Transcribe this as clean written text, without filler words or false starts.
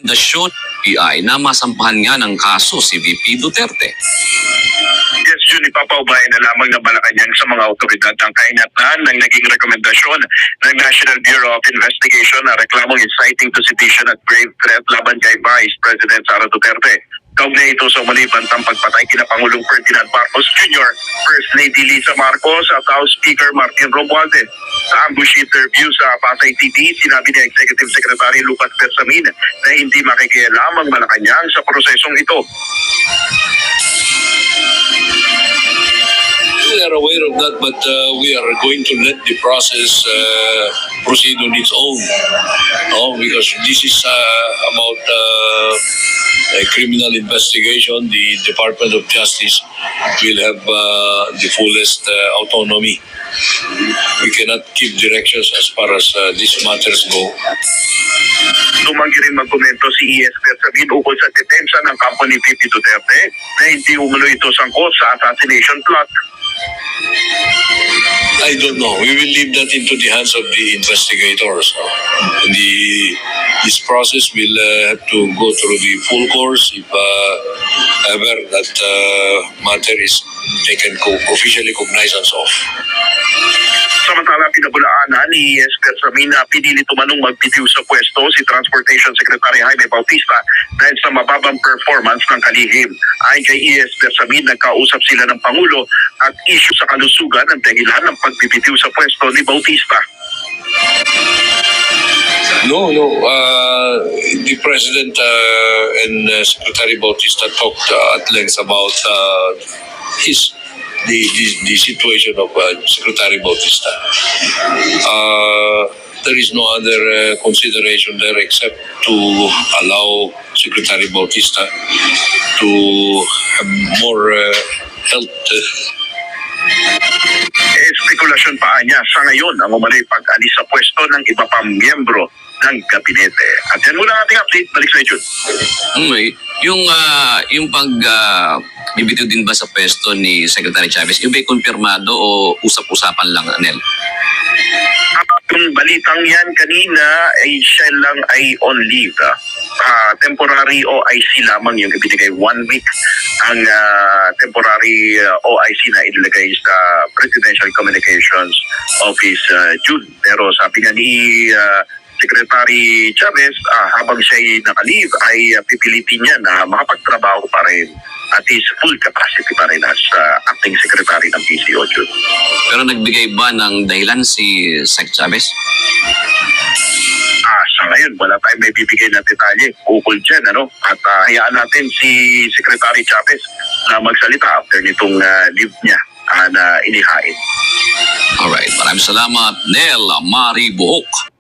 rekomendasyon ng BI na masampahan nga ng kaso si VP Duterte. Yes, Jun, ipapaubayan na lamang ng Malacanang sa mga otoridad ang kainatnan ng naging rekomendasyon ng National Bureau of Investigation na reklamong inciting to sedition at grave threat laban kay Vice President Sara Duterte. Kaugnay ito sa malibantang pagpatay kina Pangulong Ferdinand Marcos Jr., First Lady Lisa Marcos at House Speaker Martin Romualdez. Sa ambush interview sa Pasay TV, sinabi ni Executive Secretary Lucas Bersamin na hindi makikialam ang Malacanang sa prosesong ito. We are aware of that, but we are going to let the process proceed on its own. No, because this is about a criminal investigation. The Department of Justice will have the fullest autonomy. We cannot give directions as far as these matters go. Tumanggi rin magkomento si ES Bersamin ukol sa depensa ng kampo ni VP Duterte na hindi umulo ito sangkot sa assassination plot. I don't know. We will leave that into the hands of the investigators. This process will have to go through the full course if ever that matter is taken officially cognizance of. Samantala, pinabulaanan ni ES Bersamin na pinili tumanong magbitiw sa pwesto si Transportation Secretary Jaime Bautista dahil sa mababang performance ng kalihim. Ayon kay ES Bersamin, nagkausap sila ng Pangulo at issue sa kalusugan ang dahilan ng pagbibitiw sa pwesto ni Bautista. No. The President and Secretary Bautista talked at length about the situation of Secretary Bautista. There is no other consideration there except to allow Secretary Bautista to have more health. Spekulasyon pa niya sa ngayon ang umano'y pag-alis sa pwesto ng iba pang miyembro ng gabinete. At yan muna ang ating update. Balik sa Jun. Yung bibitiw din ba sa pwesto ni Secretary Chavez, yung ba'y kumpirmado o usap-usapan lang, Anel? Yung balitang yan kanina ay siya lang ay on leave. Temporary OIC lamang yung ibinigay 1 week ang temporary OIC na ilagay sa Presidential Communications Office June. Pero sabi nga ni Secretary Chavez, habang siya naka-leave ay pipilitin niya na makapagtrabaho pa rin at is full capacity pa rin as acting secretary ng PCO. Pero nagbigay ba ng dahilan si Sec Chavez? Sa ngayon, wala tayong may bibigay na detalye ukol dyan. At hayaan natin si Secretary Chavez na magsalita after nitong leave niya na inihain. Alright, maraming salamat, Nel Maribuhok.